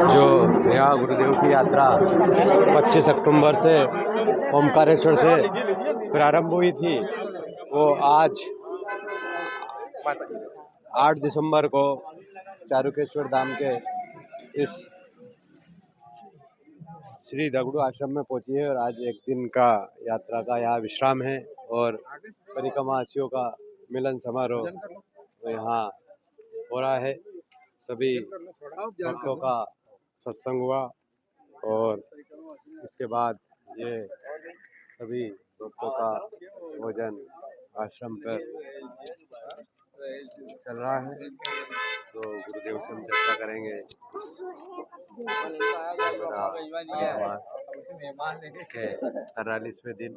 जो यहाँ गुरुदेव की यात्रा 25 अक्टूबर से ओमकारेश्वर से प्रारंभ हुई थी, वो आज 8 दिसंबर को चारुकेश्वर धाम के इस श्री दगड़ू आश्रम में पहुंची है। और आज एक दिन का यात्रा का यहाँ विश्राम है और परिक्रमावासियों का मिलन समारोह तो यहाँ हो रहा है। सभी भक्तों का सत्संग हुआ और इसके बाद ये सभी भक्तों का भोजन आश्रम पर चल रहा है। तो गुरुदेव से हम चर्चा करेंगे के 43वें दिन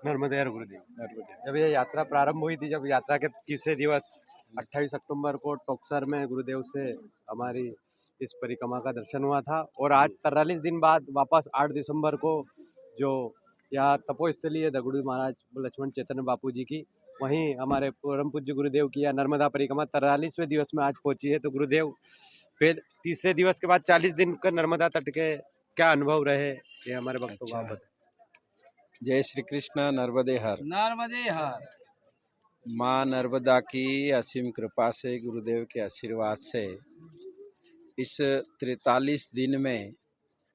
नर्मदे हर गुरुदेव। जब ये यात्रा प्रारंभ हुई थी, जब यात्रा के तीसरे दिवस 28 अक्टूबर को टोकसर में गुरुदेव से हमारी इस परिक्रमा का दर्शन हुआ था और आज 43 दिन बाद वापस 8 दिसंबर को जो यहाँ तपोस्थली है दगड़ू महाराज लक्ष्मण चैतन्य बापू जी की, वहीं हमारे परम पूज्य गुरुदेव की यह नर्मदा परिक्रमा 43वें दिवस में आज पहुंची है। तो गुरुदेव फिर तीसरे दिवस के बाद 40 दिन का नर्मदा तट के क्या अनुभव रहे, ये हमारे भक्तों को आप बताएं। जय श्री कृष्ण। नर्मदे हर। नर्मदे हर। माँ नर्मदा की असीम कृपा से, गुरुदेव के आशीर्वाद से इस 43 दिन में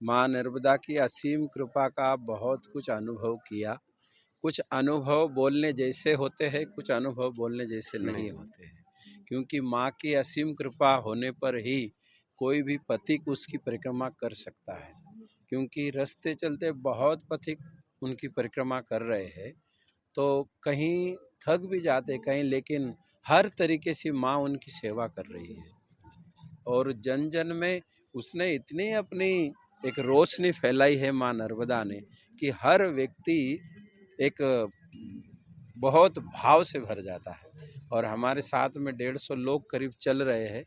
माँ नर्मदा की असीम कृपा का बहुत कुछ अनुभव किया। कुछ अनुभव बोलने जैसे होते हैं, कुछ अनुभव बोलने जैसे नहीं होते हैं, क्योंकि माँ की असीम कृपा होने पर ही कोई भी पथिक उसकी परिक्रमा कर सकता है। क्योंकि रास्ते चलते बहुत पथिक उनकी परिक्रमा कर रहे हैं, तो कहीं थक भी जाते कहीं, लेकिन हर तरीके से माँ उनकी सेवा कर रही है। और जन जन में उसने इतनी अपनी एक रोशनी फैलाई है माँ नर्मदा ने, कि हर व्यक्ति एक बहुत भाव से भर जाता है। और हमारे साथ में 150 लोग करीब चल रहे हैं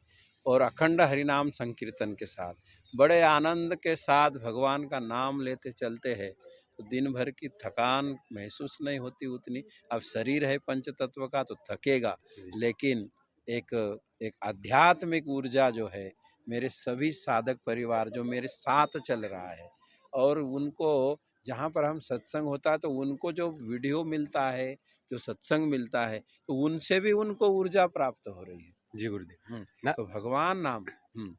और अखंड हरिनाम संकीर्तन के साथ बड़े आनंद के साथ भगवान का नाम लेते चलते हैं, तो दिन भर की थकान महसूस नहीं होती उतनी। अब शरीर है पंच तत्व का तो थकेगा, लेकिन एक आध्यात्मिक ऊर्जा जो है, मेरे सभी साधक परिवार जो मेरे साथ चल रहा है, और उनको जहाँ पर हम सत्संग होता है तो उनको जो वीडियो मिलता है, जो सत्संग मिलता है, तो उनसे भी उनको ऊर्जा प्राप्त हो रही है। जी गुरुदेव। तो भगवान नाम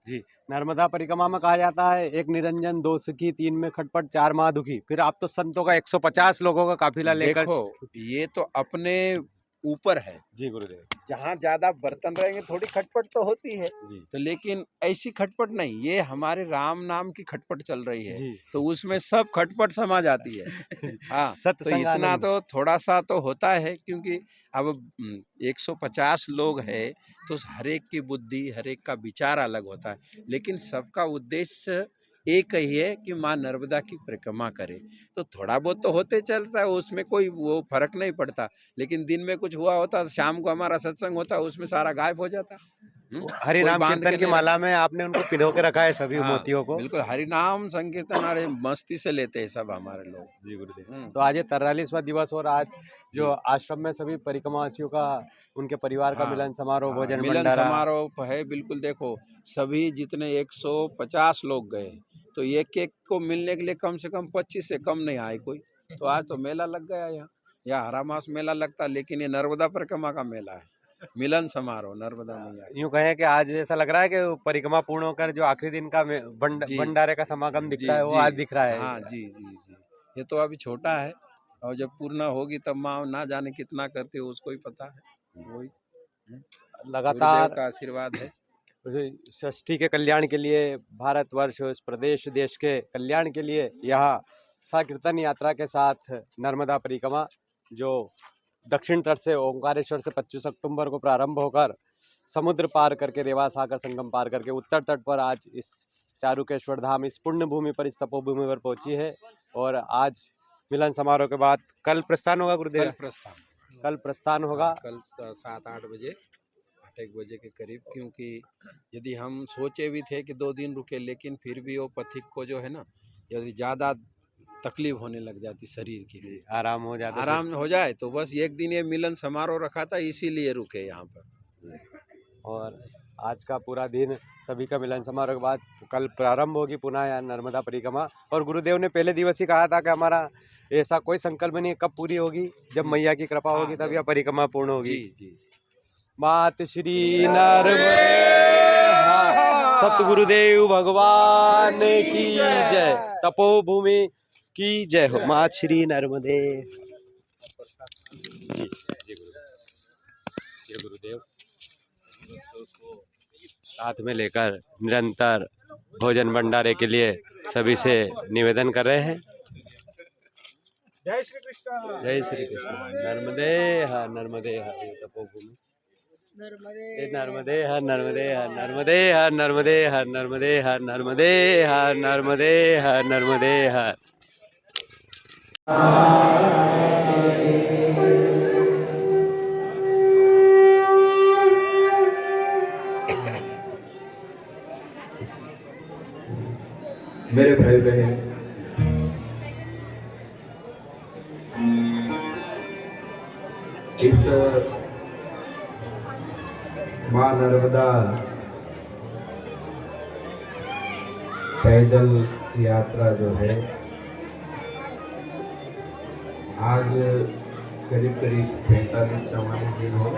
जी, नर्मदा परिक्रमा में कहा जाता है एक निरंजन, दो सखी, तीन में खटपट, चार माँ दुखी। फिर आप तो संतों का 150 लोगों का काफिला लेकर। देखो, ये तो अपने ऊपर है। जी गुरुदेव। जहाँ ज्यादा बर्तन रहेंगे थोड़ी खटपट तो होती है जी। तो, लेकिन ऐसी खटपट नहीं, ये हमारे राम नाम की खटपट चल रही है जी। तो उसमें सब खटपट समा जाती है। हाँ, तो इतना तो थोड़ा सा तो होता है, क्योंकि अब 150 लोग है तो हर एक की बुद्धि, हर एक का विचार अलग होता है, लेकिन सबका उद्देश्य एक ही है कि माँ नर्मदा की परिक्रमा करे। तो थोड़ा बहुत तो होते चलता है, उसमें कोई वो फर्क नहीं पड़ता। लेकिन दिन में कुछ हुआ होता, शाम को हमारा सत्संग होता, उसमें सारा गायब हो जाता। हरि नाम कीर्तन की माला में आपने उनको पिरो के रखा है सभी मोतियों को। बिल्कुल, हरि नाम संकीर्तन अरे मस्ती से लेते हैं सब हमारे लोग। जी गुरुदेव। तो आज 43वां दिवस और आज जो आश्रम में सभी परिक्रमावासियों का, उनके परिवार का मिलन समारोह, भोजन मिलन भंडारा समारोह है। बिल्कुल, देखो सभी जितने 150 लोग गए, तो एक एक को मिलने के लिए कम से कम 25 से कम नहीं आए कोई। तो आज तो मेला लग गया यहाँ हरा मास मेला लगता, लेकिन ये नर्मदा परिक्रमा का मेला है, मिलन समारोह नर्मदा मैया। यूँ कहें कि आज ऐसा लग रहा है कि परिक्रमा पूर्ण होकर जो आखिरी दिन का भंडारे का समागम दिखता है, वो आज दिख रहा है। हाँ जी जी जी। ये तो अभी छोटा है, और जब पूर्ण होगी तब माँ ना जाने कितना करते हो, उसको ही पता है। वही लगातार का आशीर्वाद है। सृष्टि के कल्याण के लिए, भारतवर्ष, इस प्रदेश देश के कल्याण के लिए यहाँ संकीर्तन यात्रा के साथ नर्मदा परिक्रमा जो दक्षिण तट से ओंकारेश्वर से 25 अक्टूबर को प्रारंभ होकर समुद्र पार करके रेवा सागर संगम पार करके उत्तर तट पर आज इस चारुकेश्वर धाम, इस पुण्य भूमि पर, इस तपोभूमि पर पहुंची है। और आज मिलन समारोह के बाद कल प्रस्थान होगा गुरुदेव। कल प्रस्थान होगा, कल 7-8 बजे, 8-1 बजे के करीब। क्योंकि यदि हम सोचे भी थे कि 2 दिन रुके, लेकिन फिर भी वो पथिक को जो है ना, यदि ज़्यादा तकलीफ होने लग जाती शरीर की, आराम हो जाता, आराम हो जाए, तो बस एक दिन ये मिलन समारोह रखा था, इसीलिए रुके यहाँ पर। और आज का पूरा दिन सभी का मिलन समारोह के बाद कल प्रारंभ होगी पुनः यहाँ नर्मदा परिक्रमा। और गुरुदेव ने पहले दिवस ही कहा था कि हमारा ऐसा कोई संकल्प नहीं है, कब पूरी होगी, जब मैया की कृपा होगी तब यह परिक्रमा पूर्ण होगी। जी मात श्री नर्मदे, सतगुरुदेव भगवान की जय, तपोभूमि की जय हो। मात श्री नर्मदे। ये गुरुदेव साथ में लेकर निरंतर भोजन भंडारे के लिए सभी से निवेदन कर रहे हैं। जय श्री कृष्ण। जय श्री कृष्ण। नर्मदे हर नर्मदे हर, ये तपोभूमि नर्मदे हर नर्मदे हर नर्मदे हर नर्मदे हर नर्मदे हर नर्मदे हर नर्मदे हर नर्मदे हर। मेरे भाई बहन, इस मां नर्मदा पैदल यात्रा जो है आज करीब करीब 45-44 दिन हो।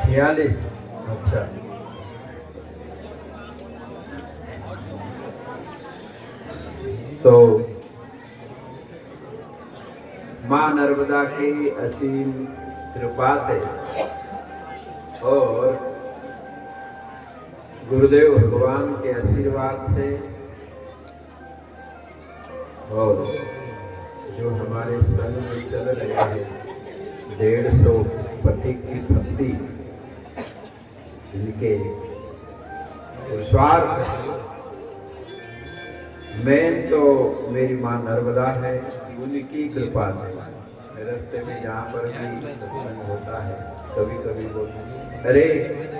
46। अच्छा, तो मां नर्मदा की असीम कृपा से और गुरुदेव भगवान के आशीर्वाद से और जो हमारे संग में चल रहे हैं 150 पति की भक्ति, इनके स्वार्थ मेन तो मेरी मां नर्मदा है, उनकी कृपा से रास्ते में जहाँ पर भी सत्संग होता है कभी कभी बोलते, अरे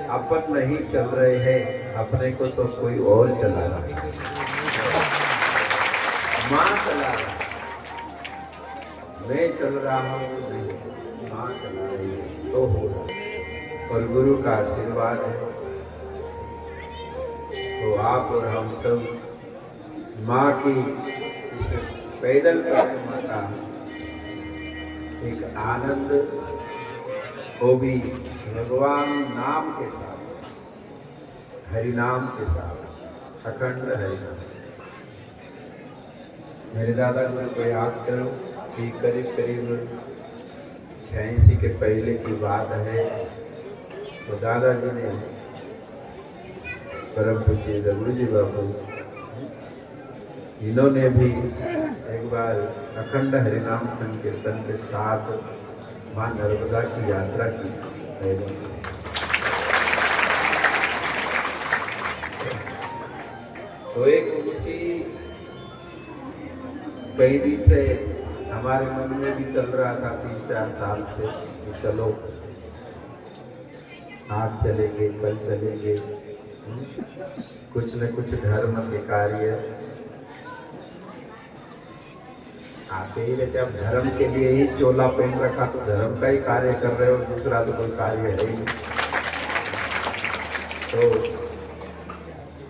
अपन नहीं चल रहे हैं, अपने को तो कोई और चला रहा है, माँ चला रहा है, मैं चल रहा हूँ नहीं, माँ चला रही है तो हो रहा है। और गुरु का आशीर्वाद है तो आप और हम सब माँ की इस पैदल परिक्रमा का एक आनंद, वो भी भगवान नाम के साथ, हरि नाम के साथ, अखंड हरि नाम। मेरे दादा जी को याद करो कि करीब करीब 86 के पहले की बात है, तो दादाजी ने परम पूज्य गुरु जी बाबू इन्होंने भी एक बार अखंड हरिनाम संकीर्तन के साथ मां नर्मदा की यात्रा की। तो एक उसी कई दिन से हमारे मन में भी चल रहा था 3-4 साल से कि चलो आज चलेंगे, कल चलेंगे, कुछ न कुछ धर्म के कार्य आते ही रहते। अब धर्म के लिए ही चोला पहन रखा तो धर्म का ही कार्य कर रहे हो, दूसरा तो कोई कार्य है ही। तो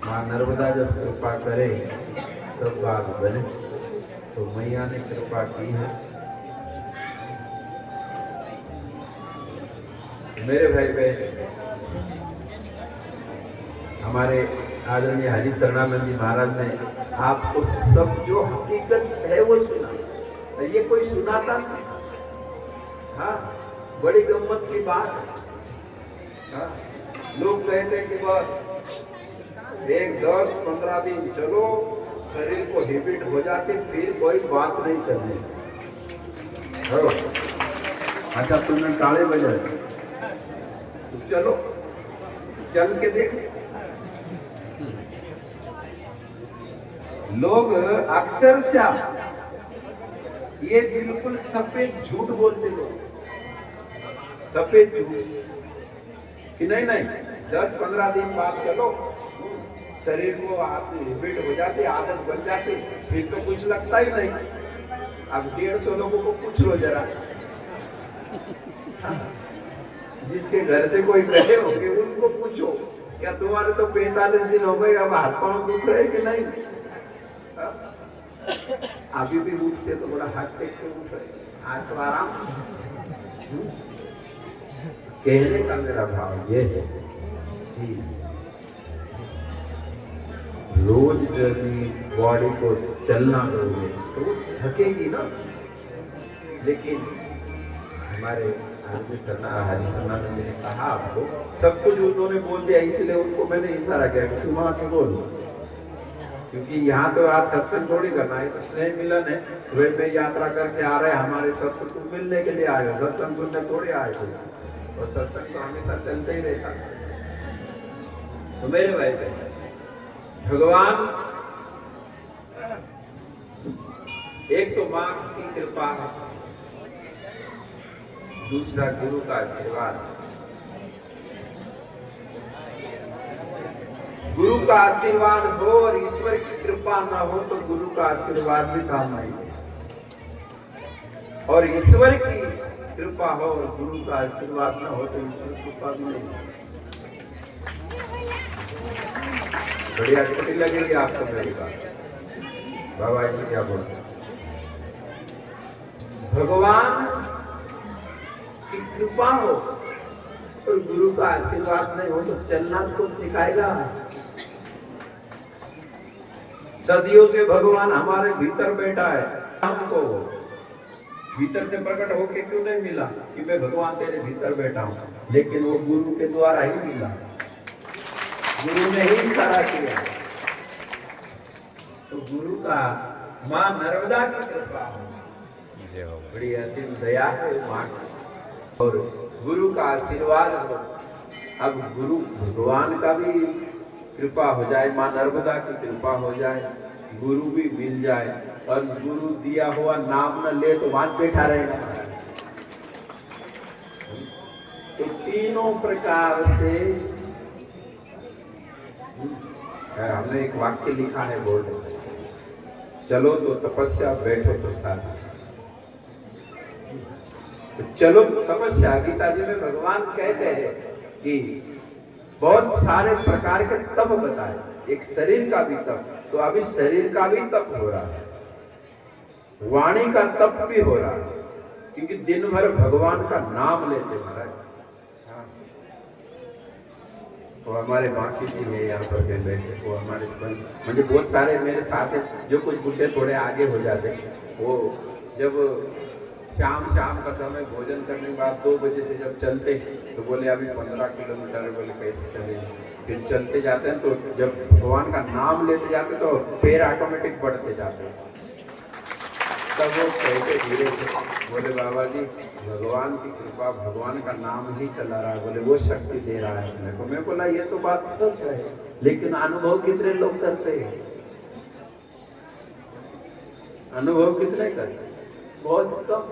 मां नर्मदा जब कृपा करे तब बात बने, तो मैया ने कृपा की है। मेरे भाई बहन, हमारे आदरणीय हरि शरणानंद जी महाराज ने आपको सब जो हकीकत है वो सुना, ये कोई सुनाता नहीं। हाँ, बड़ी गम्मत की बात है। हाँ, लोग कहते कि बस एक 10-15 दिन चलो, शरीर को हैबिट हो जाती, फिर कोई बात नहीं करनी। अच्छा, तुमने ताले बजाए तो चलो, चल के देख। लोग अक्सर ये बिल्कुल सफेद झूठ बोलते लोग, सफेद झूठ कि नहीं 10-15 दिन बाद चलो, शरीर को हैबिट हो जाती, आदत बन जाती, फिर तो कुछ लगता ही नहीं। अब 150 लोगों को पूछ लो जरा, जिसके घर से कोई गए होंगे उनको पूछो, क्या तुम्हारे तो 45 दिन हो गए, अब हाथ पांव दुख रहे कि नहीं? अभी भी उठते तो बड़ा हाथ टेक के उठ रहे, आज तो आराम। कहने का मेरा भाव ये है कि रोज यदि बॉडी को चलना दोगे तो वो थकेगी ना। लेकिन हमारे हरि शरणानंद ने कहा, आपको सब कुछ उन्होंने बोल दिया, इसलिए उनको मैंने इशारा किया कि तुम आके बोलो, क्योंकि यहाँ तो आज सत्संग थोड़ी करना है, तो स्नेह मिलन है। वे में यात्रा करके आ रहे हमारे सत्संग को मिलने के लिए आए हो, सत्संग सुनने थोड़े आए थे, और सत्संग तो हमेशा चलते ही रहता है। तो मेरे भाई बहन, भगवान एक तो मां की कृपा है, दूसरा गुरु का आशीर्वाद। गुरु का आशीर्वाद हो और ईश्वर की कृपा ना हो तो गुरु का आशीर्वाद भी काम नहीं, और ईश्वर की कृपा हो और गुरु का आशीर्वाद ना हो तो ईश्वर की कृपा भी नहीं। बढ़िया छुट्टी लगेगी आपको मेरी बात। बाबा जी क्या बोलते हैं, भगवान की कृपा हो और गुरु का आशीर्वाद नहीं हो तो चलना तो सिखाएगा। सदियों से भगवान हमारे भीतर बैठा है, हमको भीतर से प्रकट होके क्यों नहीं मिला कि मैं भगवान तेरे भीतर बैठा हूं, लेकिन वो गुरु के द्वारा ही मिला, गुरु ने ही इशारा किया। तो गुरु का मां नर्मदा की कृपा बड़ी असीम दया है मां, और गुरु का आशीर्वाद हो। अब गुरु भगवान का भी कृपा हो जाए, मां नर्मदा की कृपा हो जाए, गुरु भी मिल जाए, और गुरु दिया हुआ नाम न ले तो वहां बैठा रहेगा। तो तीनों प्रकार से हमने एक वाक्य लिखा है बोर्ड, चलो तो तपस्या, बैठो तो साधना। तो चलो तपस्या, गीता जी में भगवान कहते हैं कि बहुत सारे प्रकार के तप बताए, एक शरीर का भी तप, तो अभी शरीर का भी तप हो रहा है, वाणी का तप भी हो रहा है, क्योंकि दिन भर भगवान का नाम लेते महाराज। तो हमारे बाकी जी है यहाँ पर बैठे, वो हमारे मुझे बहुत सारे मेरे साथ है जो कुछ पूछे थोड़े आगे हो जाते। वो जब शाम का समय भोजन करने के बाद 2 बजे से जब चलते तो बोले अभी 15 किलोमीटर, बोले कैसे चले, फिर चलते जाते हैं तो जब भगवान का नाम लेते जाते तो पैर ऑटोमेटिक बढ़ते जाते। तब वो कहते धीरे से, बोले बाबा जी भगवान की कृपा, भगवान का नाम ही चला रहा है, बोले वो शक्ति दे रहा है अपने को। मैं बोला ये तो बात सच है, लेकिन अनुभव कितने लोग करते हैं, अनुभव कितने करते, बहुत कम।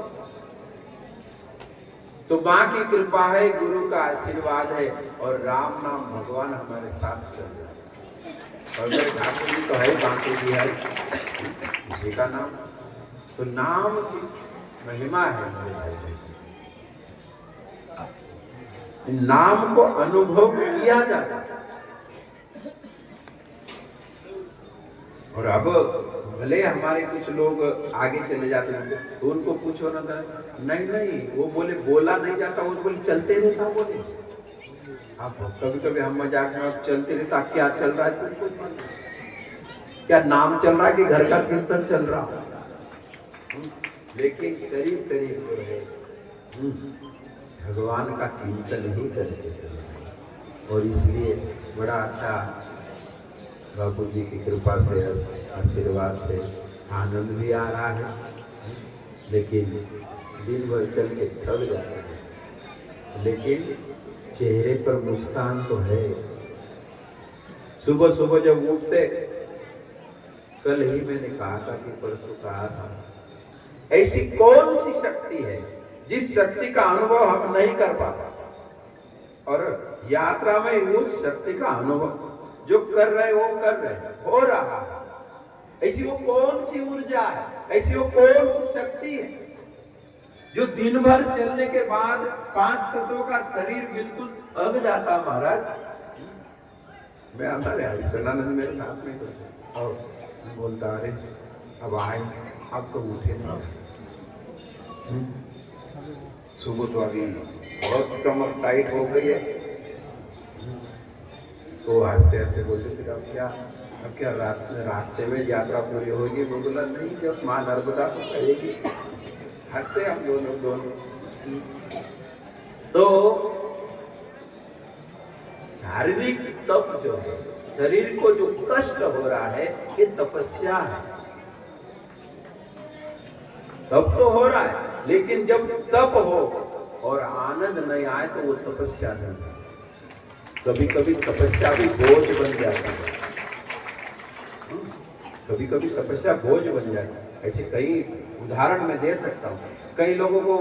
तो मां की कृपा है, गुरु का आशीर्वाद है, और राम नाम भगवान हमारे साथ चल रहा है। और मेरे ठाकुर जी तो है, बांके जी है, उसी का नाम। तो नाम की महिमा है मेरे भाई, नाम को अनुभव किया जाता है। और अब भले हमारे कुछ लोग आगे चले जाते हैं तो उनको पूछो ना, नहीं वो बोले बोला नहीं जाता, वो बोले चलते नहीं था, बोले आप कभी हम मजाक में चलते रहता, क्या चल रहा है तुमको, क्या नाम चल रहा है कि घर का कीर्तन चल रहा है। लेकिन करीब जो है भगवान का चिंतन ही करते हैं, और इसलिए बड़ा अच्छा बापू जी की कृपा से, आशीर्वाद से आनंद भी आ रहा है, लेकिन दिन भर चल के थक जाते हैं, लेकिन चेहरे पर मुस्कान तो है। सुबह जब उठते, कल ही मैंने कहा था कि परसों कहा था, ऐसी कौन सी शक्ति है जिस शक्ति का अनुभव हम नहीं कर पाते, और यात्रा में उस शक्ति का अनुभव जो कर रहे वो कर रहे, हो रहा है। ऐसी वो कौन सी ऊर्जा है, ऐसी वो कौन सी शक्ति है जो दिन भर चलने के बाद 5 तत्वों का शरीर बिल्कुल अग जाता महाराज। मैं हमारे हरिशरणानंद मेरे साथ में तो और बोलता अरे अब आए, अब तो उठे ना। सुबह तो अभी बहुत कमर टाइट हो गई है। तो हंसते हंसते बोलते फिर अब क्या रास्ते में यात्रा पूरी होगी। वो बोला नहीं, जब माँ नर्मदा को कहेगी। हंसते हम दोनों। तो शारीरिक तप जो है, शरीर को जो कष्ट हो रहा है, ये तपस्या है। तप तो हो रहा है, लेकिन जब तप हो और आनंद नहीं आए तो वो तपस्या नहीं है। कभी कभी तपस्या भी बोझ बन जाता है। कभी कभी तपस्या बोझ बन जाती है। ऐसे कई उदाहरण मैं दे सकता हूँ। कई लोगों को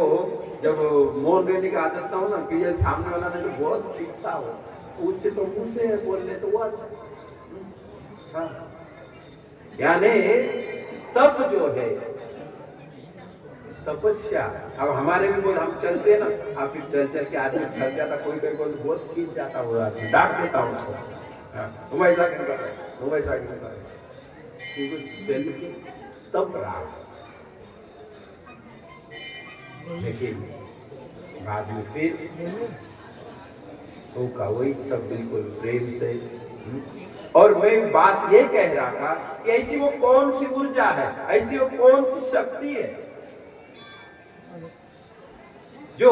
जब मोल देने की आदत ना हो ना, कि ये सामने वाला ने तो बहुत दिखता हो, उससे तो मुंह से बोलने तो वो अच्छा। हाँ। यानी तप जो है, तपस्या। अब हमारे भी बोल, हम चलते ना, आप फिर चलते के आदमी थक जाता, कोई बहुत खींच जाता हो, आदमी डांट देता हूँ उसको। तुम ऐसा क्यों कर रहे, तुम ऐसा क्यों कर रहे, क्योंकि चल के तप रहा। लेकिन बाद में फिर होगा वही सब बिल्कुल प्रेम से। और मैं बात ये कह रहा था कि ऐसी वो कौन सी ऊर्जा है, ऐसी वो कौन सी शक्ति है जो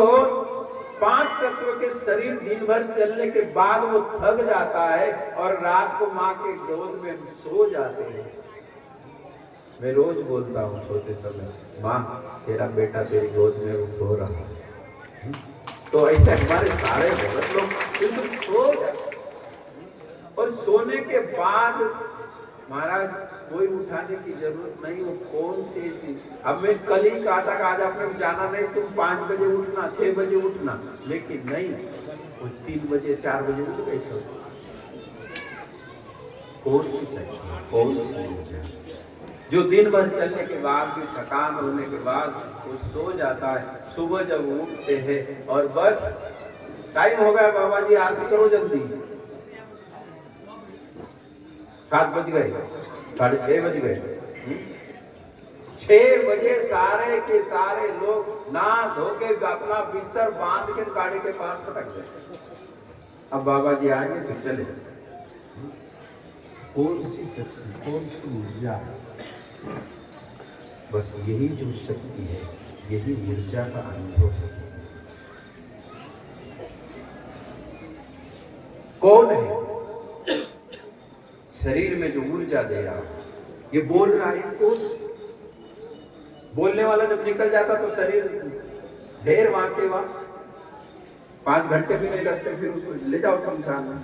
5 तत्व के शरीर दिन भर चलने के बाद वो थक जाता है और रात को माँ के गोद में हम सो जाते हैं। मैं रोज बोलता हूँ सोते समय, माँ तेरा बेटा तेरी गोद में वो सो रहा है। तो ऐसे हमारे सारे भगत लोग बिल्कुल सो जाते, और सोने के बाद महाराज कोई उठाने की जरूरत नहीं। वो कौन सी चीज, अब मैं कल ही कहा था कि आज आपने जाना नहीं, तुम 5 बजे उठना, 6 बजे उठना, लेकिन नहीं, वो 3 बजे 4 बजे उठ गए। कौन सी शक्ति, कौन सी जो दिन भर चलने के बाद भी थकान होने के बाद वो सो जाता है, सुबह जब उठते हैं और बस टाइम हो गया, बाबा जी आरती करो जल्दी, 7 बज गए, 6:30 बज गए। 6 बजे सारे के सारे लोग नहा धो के अपना बिस्तर बांध के गाड़ी के पास पटक गए। अब बाबा जी आएंगे तो चले। कौन सी शक्ति, कौन सी ऊर्जा, बस यही जो शक्ति है, यही ऊर्जा का अनुभव है। कौन है शरीर में जो ऊर्जा दे रहा है, ये बोल रहा है। कौन? बोलने वाला जब निकल जाता तो शरीर ढेर वहां के वहां 5 घंटे भी नहीं लगते, फिर उसको ले जाओ शमशान में।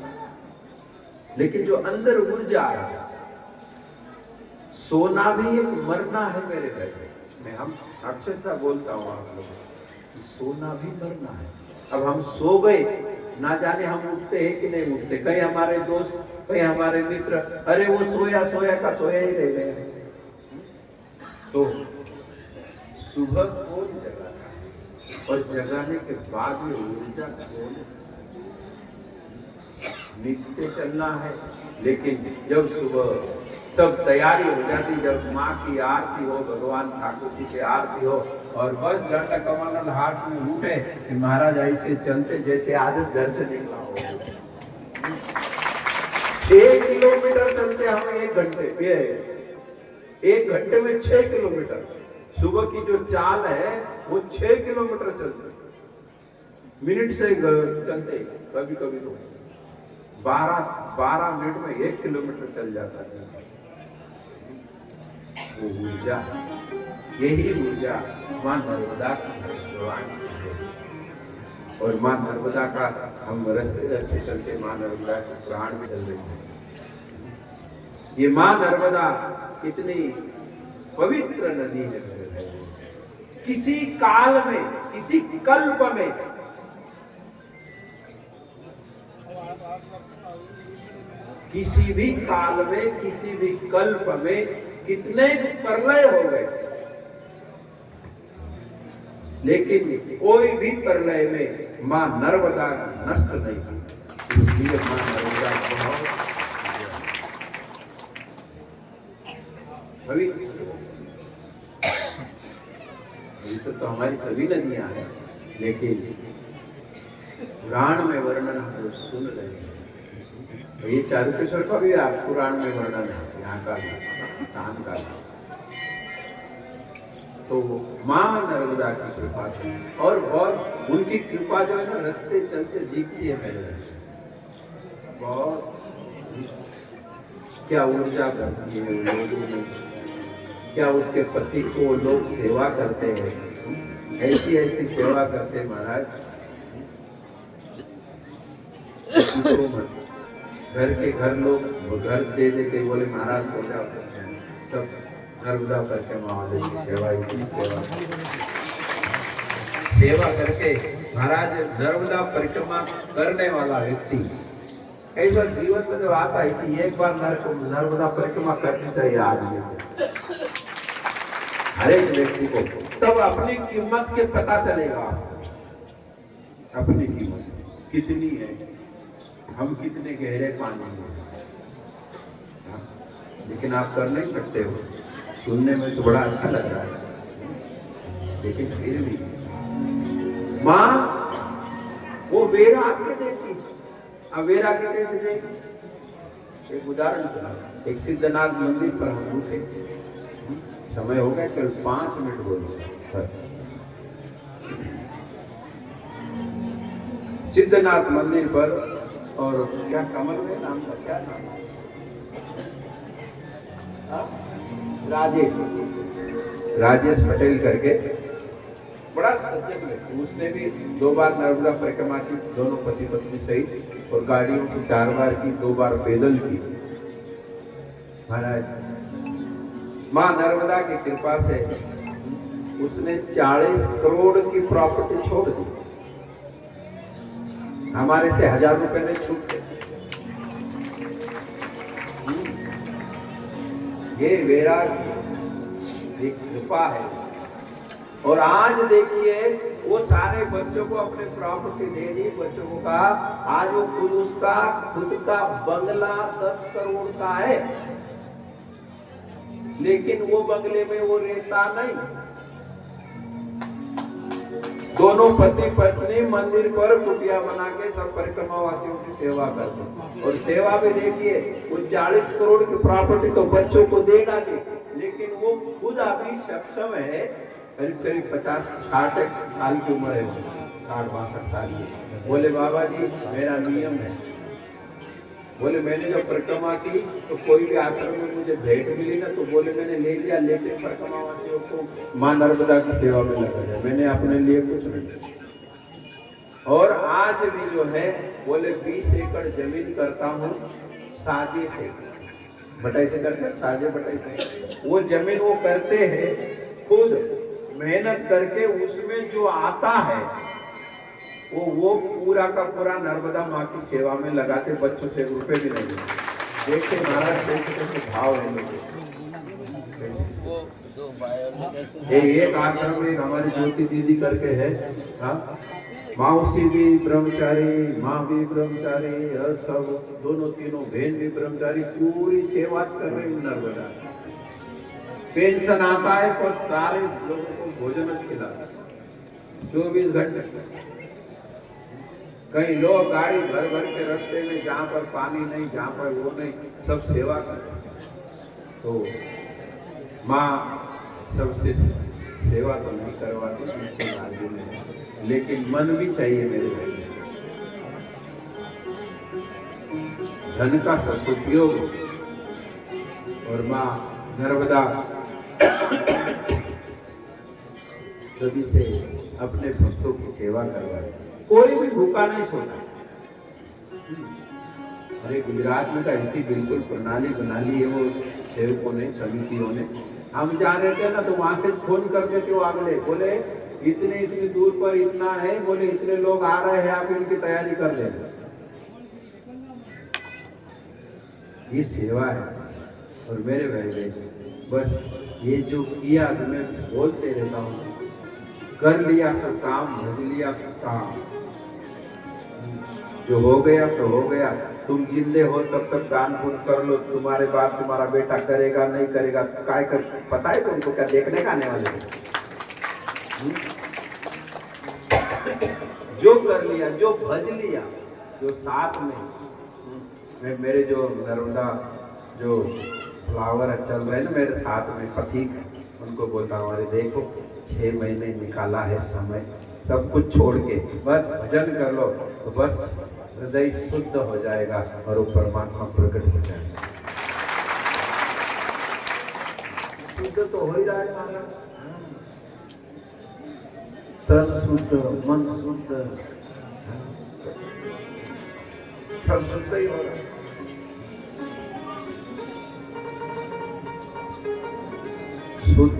लेकिन जो अंदर ऊर्जा है, सोना भी एक मरना है मेरे घर में। हम अक्सर सा बोलता हूँ आप लोगों, सोना भी मरना है। अब हम सो गए, ना जाने हम उठते हैं कि नहीं उठते। कई हमारे दोस्त, कई हमारे मित्र, अरे वो सोया का सोया ही रह गए। तो सुबह कौन जगाता है, और जगाने के बाद में ऊर्जा कौन? नित्य चलना है। लेकिन जब सुबह सब तैयारी हो जाती, जब माँ की आरती हो, भगवान ठाकुर जी की आरती हो, और बस झंडा कमल हाथ में उठे कि महाराज ऐसे चलते जैसे आज घर से निकला हो। 6 किलोमीटर चलते हम 1 घंटे, 1 घंटे में 6 किलोमीटर। सुबह की जो चाल है वो 6 किलोमीटर चलते, मिनट से चलते, कभी कभी तो 12 मिनट में 1 किलोमीटर चल जाता है। वो ऊर्जा, यही ऊर्जा माँ नर्मदा की भगवान है। और माँ नर्मदा का हम रस्ते चलते माँ नर्मदा के प्राण में चल रही है। ये माँ नर्मदा इतनी पवित्र नदी है। किसी काल में, किसी कल्प में, किसी भी काल में, किसी भी कल्प में कितने प्रलय हो गए, लेकिन कोई भी प्रलय में मां नर्मदा नष्ट नहीं की। इसलिए मां नर्मदा को अभी तो हमारी सभी नदियां हैं, लेकिन पुराण में वर्णन हम लोग सुन रहे हैं। तो ये चारुकेश्वर का भी आप पुराण में वर्णन है, यहाँ का भी, स्थान का भी। तो मां नर्मदा की कृपा से और उनकी कृपा जो है ना, रास्ते चलते दिखती है मेरे, बहुत क्या ऊर्जा करती है लोगों में, क्या उसके पति को लोग सेवा करते हैं, ऐसी ऐसी सेवा करते हैं महाराज। घर के घर लोग घर दे देते, बोले महाराज हो जाओ, सब नर्मदा परिक्रमा वाले की सेवा, इतनी सेवा करके महाराज नर्मदा परिक्रमा करने वाला व्यक्ति ऐसा जीवन में जो आता है कि एक बार नर्मदा परिक्रमा करनी चाहिए आदमी को, हर एक व्यक्ति को, तब अपनी कीमत के पता चलेगा, अपनी कीमत कितनी है, हम कितने गहरे पानी में। लेकिन आप कर नहीं सकते हो, सुनने में तो बड़ा अच्छा लग रहा है, लेकिन फिर भी मां वो बेरा आपके देखती। अब बेरा के कैसे देखी? एक उदाहरण, एक सिद्धनाथ मंदिर पर हम रुके, समय हो गया कल 5 मिनट बोलो। सिद्धनाथ मंदिर पर, और क्या कमल में नाम का क्या नाम है, राजेश पटेल करके बड़ा सज्जन व्यक्ति, उसने भी 2 बार नर्मदा परिक्रमा की, दोनों पति पत्नी सहित, और गाड़ियों की 4 बार की, 2 बार पैदल की। महाराज मां नर्मदा की कृपा से उसने 40 करोड़ की प्रॉपर्टी छोड़ दी, हमारे से 1000 रुपए नहीं छूटते। ये वैराग्य एक कृपा है। और आज देखिए वो सारे बच्चों को अपने प्रॉपर्टी दे दी, बच्चों को कहा, आज वो खुद का बंगला 10 करोड़ का है, लेकिन वो बंगले में वो रहता नहीं। दोनों पति पत्नी मंदिर पर कुटिया बना के सब परिक्रमा वासियों की सेवा करते, और सेवा भी देखिए, वो 40 करोड़ की प्रॉपर्टी तो बच्चों को देगा नहीं, लेकिन वो खुद अभी सक्षम है, करीब 50-60 साल की उम्र है, 60-62 साल की। बोले बाबा जी मेरा नियम है, बोले मैंने जब परिक्रमा की तो कोई भी आश्रम में मुझे भेंट मिली ना, तो बोले मैंने ले लिया, लेकिन परिक्रमा वासियों को मां नर्मदा की सेवा में लगा दिया, मैंने अपने लिए कुछ नहीं। और आज भी जो है बोले 20 एकड़ जमीन करता हूँ साजे से, बटाई से करते, साजे बटाई से, वो जमीन वो करते हैं खुद मेहनत करके, उसमें जो आता है वो पूरा का पूरा नर्मदा माँ की सेवा में लगाते, बच्चों से रुपए भी नहीं। देखिए महाराज कैसे भाव है लोगों। एक आश्रम में हमारी ज्योति दीदी करके है, मौसी भी ब्रह्मचारी, माँ भी ब्रह्मचारी, और सब दोनों तीनों बहन भी ब्रह्मचारी, पूरी सेवा कर रही हूँ नर्मदा। पेंशन आता है पर सारे लोगों को भोजन खिलाता 24 घंटे। कई लोग गाड़ी भर भर के रास्ते में, जहाँ पर पानी नहीं, जहाँ पर वो नहीं, सब सेवा करते। तो माँ सबसे सेवा तो नहीं करवाती, राज्य में, लेकिन मन भी चाहिए मेरे भाई, धन का सदुपयोग। और माँ नर्मदा सभी से अपने भक्तों की सेवा करवाए, कोई भी भूखा नहीं सोता। अरे गुजरात में तो ऐसी बिल्कुल प्रणाली बना ली है वो सेवकों ने, समितियों ने। हम जा रहे थे ना, तो वहां से फोन करके क्यों अगले बोले इतनी दूर पर इतना है, बोले इतने लोग आ रहे हैं, आप इनकी तैयारी कर दें। ये सेवा है। और मेरे भाई बस ये जो किया, मैं बोलते रहता हूँ, कर लिया तो काम, भज लिया तो काम। जो हो गया तो हो गया। तुम जिंदे हो तब तक दान पुण्य कर लो। तुम्हारे बाद तुम्हारा बेटा करेगा नहीं करेगा काय कर पता है तुमको? क्या देखने का आने वाले? जो कर लिया, जो भज लिया, जो साथ में मेरे जो नर्मदा जो फ्लावर चल रहे हैं ना मेरे साथ में पथिक, उनको बोलता हूँ अरे देखो 6 महीने निकाला है समय, सब कुछ छोड़ के बस भजन कर लो तो बस हृदय शुद्ध हो जाएगा और वो परमात्मा प्रकट हो जाएगा। शुद्ध तो हो ही रहा है महाराज, तन शुद्ध, मन शुद्ध, सब शुद्ध ही हो रहा है। शुद्ध।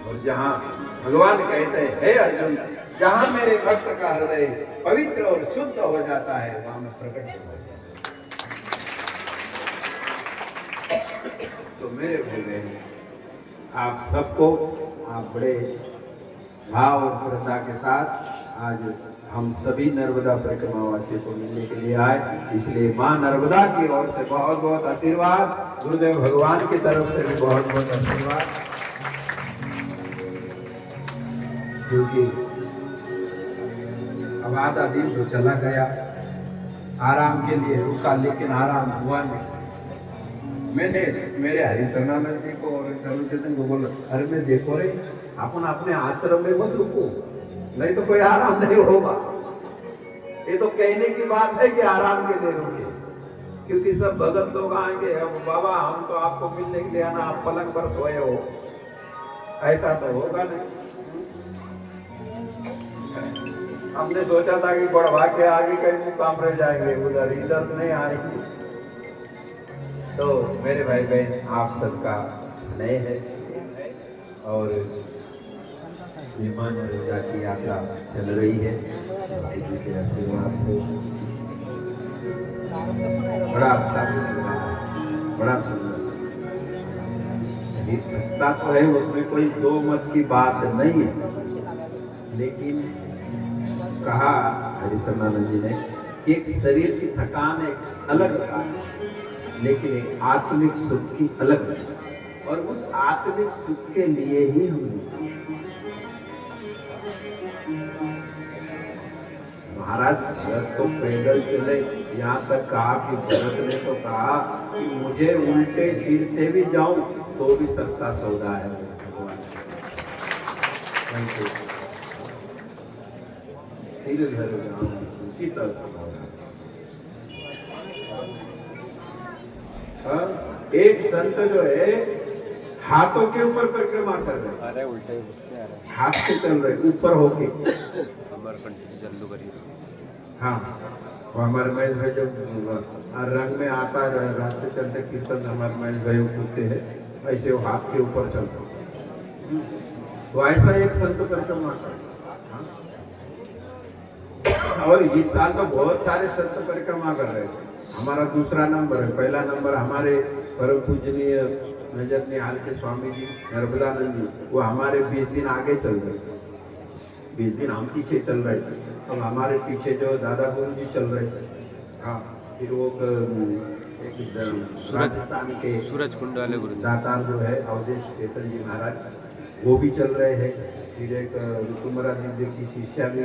और जहाँ भगवान कहते हैं हे अर्जुन, जहाँ मेरे भक्त का हृदय पवित्र और शुद्ध हो जाता है वहां मैं प्रकट हो जाता है। तो मेरे भगवान आप सबको आप बड़े भाव और श्रद्धा के साथ आज हम सभी नर्मदा परिक्रमा वासियों को मिलने के लिए आए, इसलिए माँ नर्मदा की ओर से बहुत बहुत आशीर्वाद, गुरुदेव भगवान की तरफ से भी बहुत बहुत आशीर्वाद। क्योंकि अब आधा दिन तो चला गया, आराम के लिए रुका लेकिन आराम हुआ नहीं। मैंने मेरे हरिशरणानंद जी को और चरण चेतन को बोला अरे मैं देखो रे अपन अपने आश्रम में मत रुको, नहीं तो कोई आराम नहीं होगा। ये तो कहने की बात है कि आराम के लिए रुके, क्योंकि सब भगत लोग आएंगे अब बाबा हम तो आपको मिलने के लिए आना, आप पलंग पर सोए हो, ऐसा तो होगा नहीं। हमने सोचा था कि बढ़वा के आगे कहीं मुकाम रह जाएंगे, उधर इधर नहीं आएंगे। तो मेरे भाई बहन आप सबका स्नेह है और विमान नर्मदा की यात्रा चल रही है, के आशीर्वाद से बड़ा अच्छा बड़ा सुंदर भक्ता तो है, उसमें कोई दो मत की बात नहीं है। लेकिन कहा हरिशरणानंद जी ने कि एक शरीर की थकान एक अलग है, लेकिन एक आत्मिक सुख की अलग है, और उस आत्मिक सुख के लिए ही हम महाराज भरत तो पैदल चले, यहाँ तक कहा कि भरत ने तो कहा कि मुझे उल्टे सिर से भी जाऊं तो भी सस्ता सौदा है भगवान। सिर धर जाऊं उसी तरह। एक संत जो है हाथों के ऊपर परिक्रमा कर रहे, अरे उल्टे हाथ से चल रहे ऊपर होके, हाँ वो हमारे महेश भाई जो रंग में आता है रास्ते चलते कीर्तन हमारे महेश भाई पूछते हैं, ऐसे वो हाथ के ऊपर चलते। तो ऐसा एक संत परिक्रमा कर, और इस साल तो बहुत सारे संत परिक्रमा कर रहे थे। हमारा दूसरा नंबर है, पहला नंबर हमारे परम पूजनीय नजर निहाल के स्वामी जी नर्मदानंद जी, वो हमारे 20 दिन आगे चल रहे थे, 20 दिन हम पीछे चल रहे थे, और हमारे पीछे जो दादा गुरु जी चल रहे थे। हाँ फिर वो एक राजस्थान के सूरज कुंड वाले गुरु दातार जो है अवधेश चेतन जी महाराज, वो भी चल रहे हैं। फिर एक ऋतुमरा जी की शिष्या भी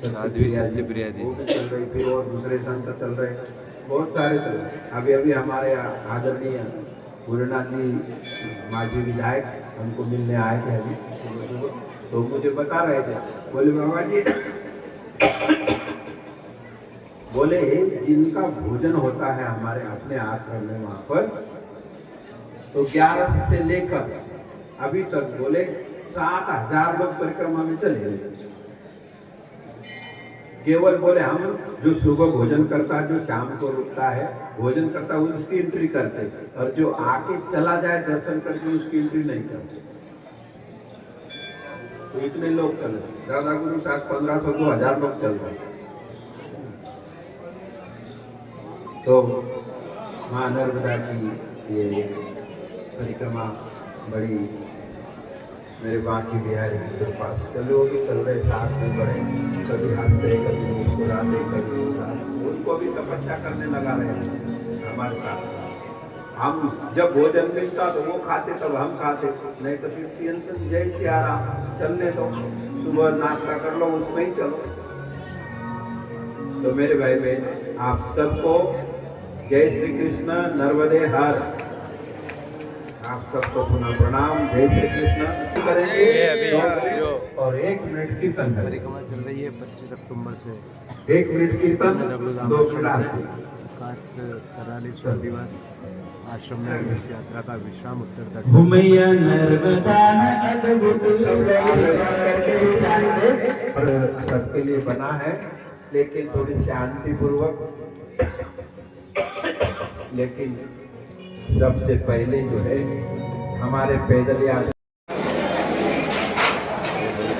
साध्वी सत्यप्रिया जी वो भी चल रही, फिर और दूसरे संत चल रहे, बहुत सारे चल रहे। अभी अभी हमारे आदरणीय पूर्णा जी माजी विधायक हमको मिलने आए थे अभी, तो मुझे बता रहे थे, बोले बाबा जी बोले जिनका भोजन होता है हमारे अपने आश्रम में वहां पर, तो 11 से लेकर अभी तक बोले 7,000 लोग परिक्रमा में चले गए। केवल बोले हम जो सुबह भोजन करता है, जो शाम को रुकता है भोजन करता है, उसकी एंट्री करते, और जो आके चला जाए दर्शन करके उसकी एंट्री नहीं करते। तो इतने लोग चल रहे, दादा गुरु साथ 1500 2000 लोग चल रहे। तो माँ नर्मदा की ये परिक्रमा बड़ी मेरे बाकी बिहारी की कृपा से चलो भी चल रहे साथ में बढ़े, कभी हंसते कभी मुस्कुराते कभी उदास, उनको भी तपस्या करने लगा रहे हमारे साथ। हम जब भोजन मिलता तो वो खाते तब हम खाते, नहीं तो फिर टेंशन जैसे आ रहा चलने दो, सुबह नाश्ता कर लो उसमें ही चलो। तो मेरे भाई बहन आप सबको जय श्री कृष्ण, नर्मदे हर। आप सबको पुनः प्रणाम, जय श्री कृष्ण करेंगे। और 1 मिनट कीर्तन करेंगे। परिक्रमा चल रही है 25 अक्टूबर से 1 मिनट कीर्तन, 2 मिनट आरती। 43वां दिवस आश्रम में इस यात्रा का विश्राम उत्तर तक घुमैया नर्मदा अद्भुत और सबके लिए बना है, लेकिन थोड़ी शांति पूर्वक। लेकिन सबसे पहले जो है हमारे पैदल यात्रा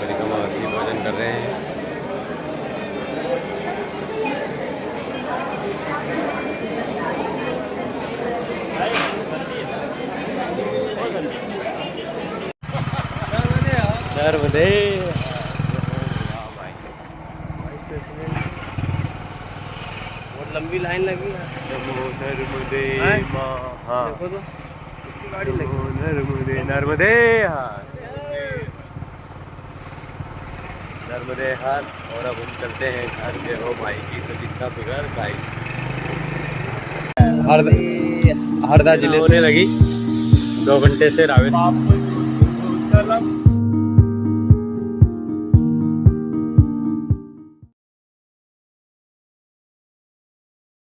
परिक्रमा भोजन कर रहे हैं। नर्मदे बहुत लंबी लाइन लगी है। नर्मदे हाँ देखो तो कितनी गाड़ी लगी। नर्मदे नर्मदे हार नर्मदे हार। और अब हम चलते हैं घर के हो भाई की प्रतिष्ठा बगैर भाई हरदा जिले से लगी 2 घंटे से रावेत।